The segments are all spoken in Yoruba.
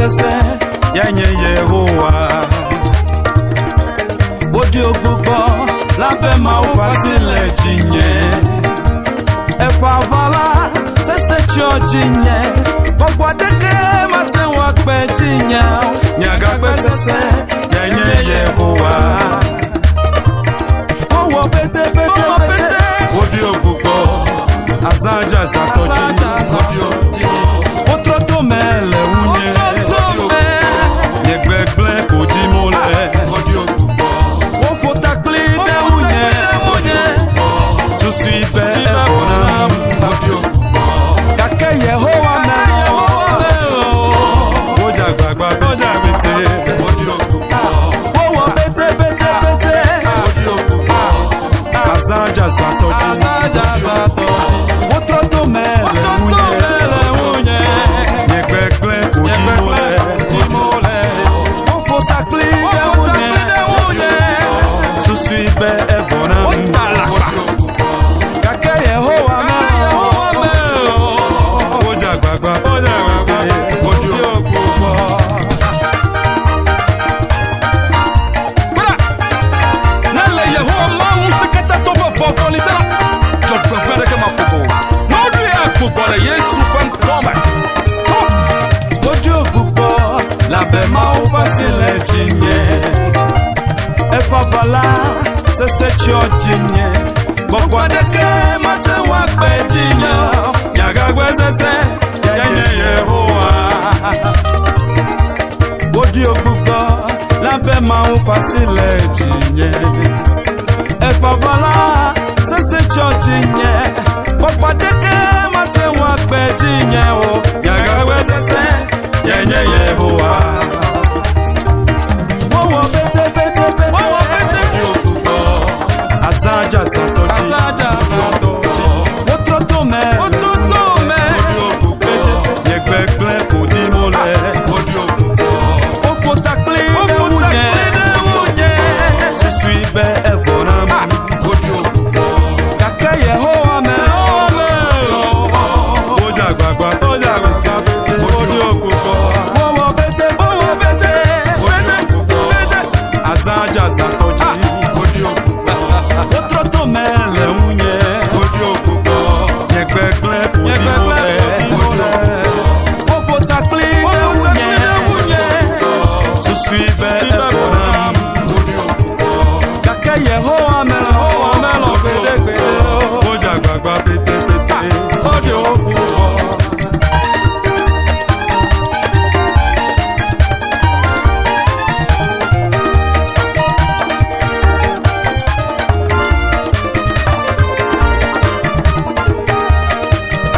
sese yenye Yehowa Odi ogbugbo labe ma upasile jinye Efa vala sese cho jinye Gbogbo deke mate wakpe jinye Nyagagbe sese yenye Yehowa Owo bete bete bete Odi ogbugbo Azaja zatoji Odi ogbugbo Otroto mele unye Yegbegle koji mole Odi ogbugbo Ofota klide unye Tu suibe ebonam Odi ogbugbo Kake Yehowa me Oja gbagba oja bete Odi ogbugbo Owo bete bete bete Odi ogbugbo Azaja zatoji Otroto mele unye Yegbegle koji mole Ofota klide unye Tu suibe ebonam Kake Yehowa me Oja gbagba oja bete Odi ogbugbo Nale Yehowa ma sekata toba fofoni tala. Je préfère que ma popo. Non lui a popo le Yesu pan tombe. Odi ogbugbo labe ma upasile jinye Efa vala sese cho jinye Gbogbo deke mate wakpe jinye Nyagagbe sese yenye Yehowa Odi ogbugbo labe ma upasile jinye Efa vala sese cho jinye Gbogbo deke mate wakpe jinye Nyagagbe sese yenye Yehowa Wowo bete bete bete Wowo bete Azaja zatoji Otroto me Yegbegle koji mole Ofota klide unye Tu suibe ebonam Kake Yehowa me Oja gbagba oja bete Odi ogbugbo Wowo bete Azaja zatoji Odi ogbugbo Otroto mele unye Odi ogbugbo Yegbegle koji mole Ofota klide unye Tu suibe ebonam Kake Yehowa me Oja gbagba bete Odi ogbugbo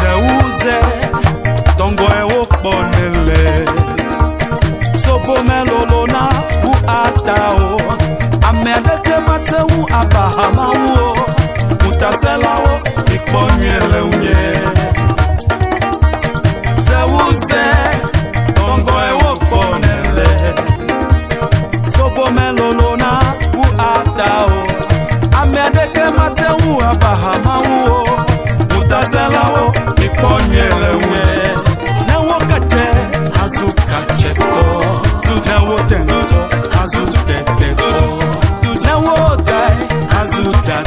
Zeuze Tongo ewo ponele Sopo melolona u atao Amedeke matewu abahamawo Mutaselawo ikponyele unye Zeuze Tongo ewo ponele Sopo melolona u atao Amedeke matewu abahamawo Mutaselawo ikponyele unye Newo kache azu kache to Newo tengoto azu tengoto Newo dai azu dai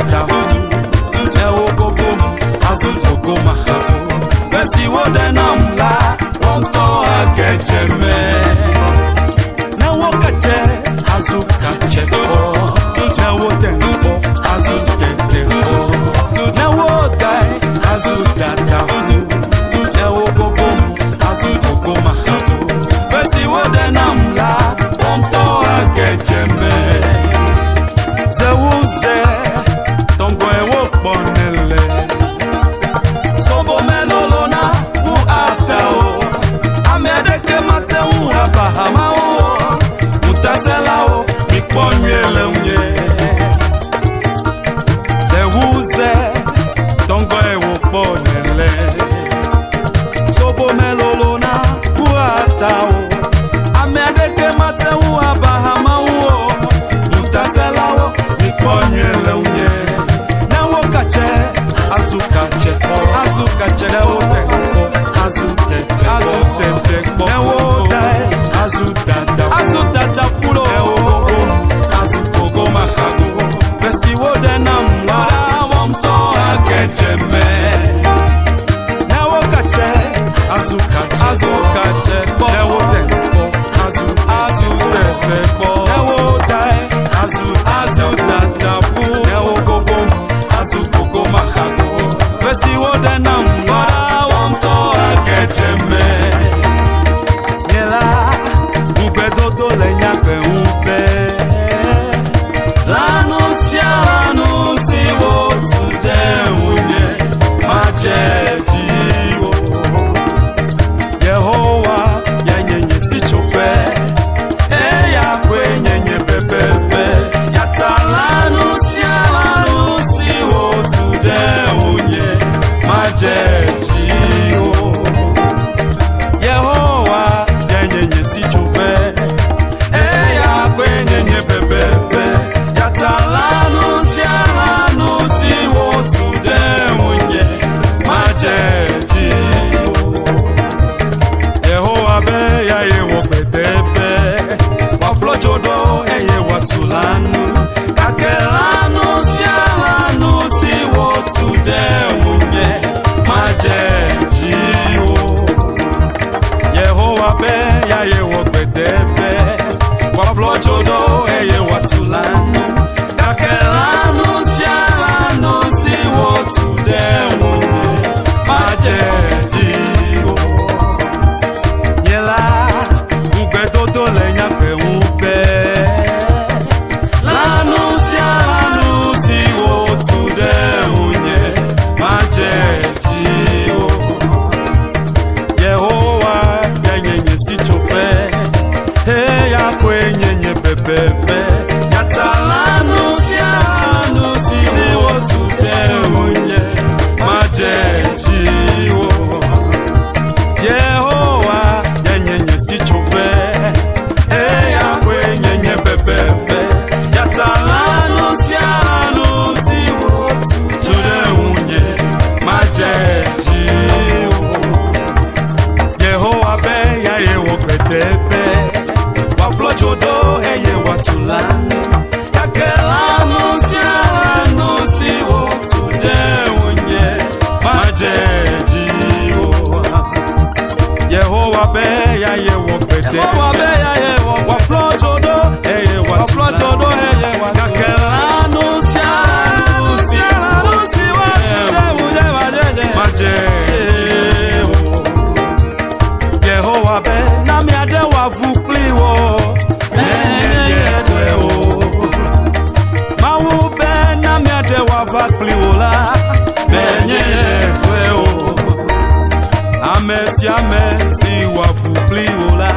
flojodo eye watulano kakelano sialano si wotudemo majeji yela ngbedodo lenya pe unpe lano sialano si wotudemo majeji Yehowa yenye si chope Hey ya kwenye pepepe Yatalano siano si wotude unye majeji Yehowa yenye si chope Hey ya kwenye pepepe Yatalano siano si wotude unye majeji Yehowa be ya yewo petepe Waplojodo eye watulano Kakelano siano si wotude unye majeji Yehowa be ya yewo petepe Waplojodo eye watulano Kakelano siano si wotude unye majeji Yehowa be na mi ade wa vukli wo menye wo mawu be na mi ade wa vakli wo la menye wo amesi wa vukli wo la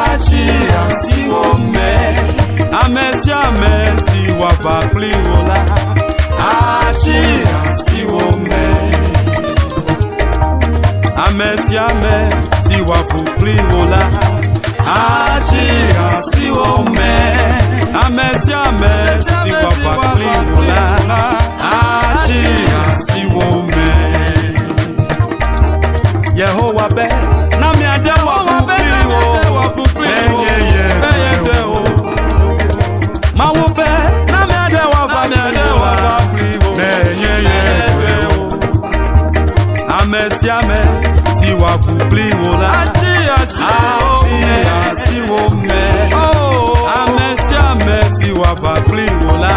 achi asi wo me amesi wa vakli wo la achi asi wo me Amesi wa fukli wola Achi asi wo me Amesi wa fakli wola Achi asi wo me Yehowa be na mi ade wa fukli wo Eye wo Mawu be na mi ade wa fakli wo Eye wo Amesi wa fukli wola achi asi wo me amesi wa fakli wola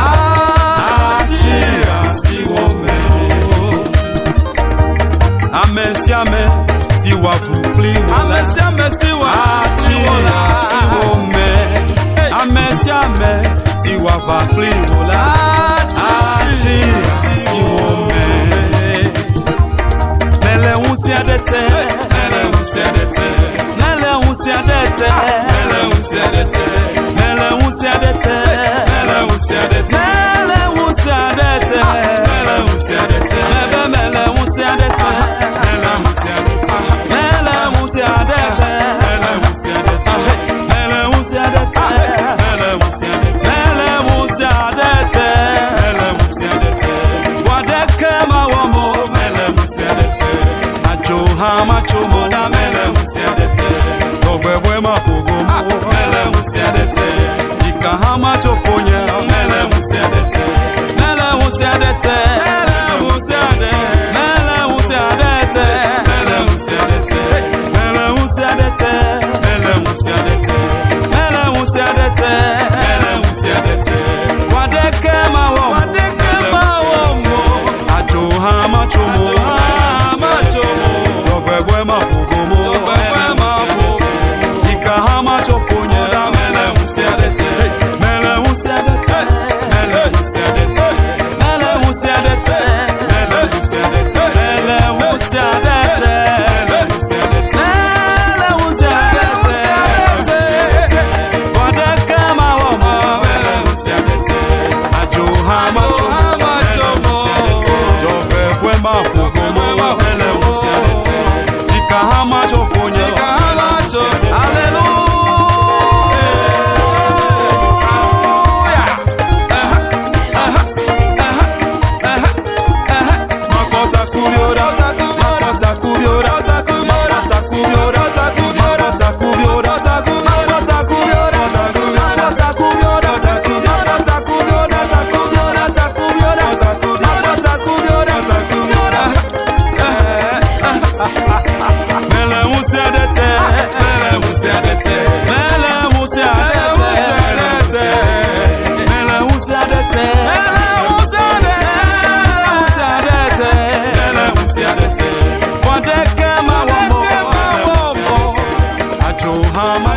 achi asi wo me amesi wa fukli wola achi asi wo me amesi wa fakli wola achi asi wo me Nele unsi adete Nele unsi adete Nele unsi adete Nele unsi adete Nele unsi adete Nele unsi adete Nele unsi adete Nele unsi adete Nele unsi adete Nele unsi adete Nele unsi adete Nele unsi adete Nele unsi adete Nele unsi adete Nele unsi adete Nele unsi adete Wadeke mawomo Nele unsi adete Hama chomo na mele musiadete Obebwe mapogomo mele musiadete Ika hama choponye mele musiadete Mele musiadete Mele musiadete Mele musiadete Mele musiadete Mele musiadete Mele musiadete Mele musiadete Mele musiadete Wadeke mawo Acho hama chomo Hama chomo Obebwe mapogomo Ika hama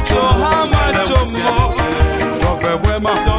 macho ha macho mo. Dobe wema.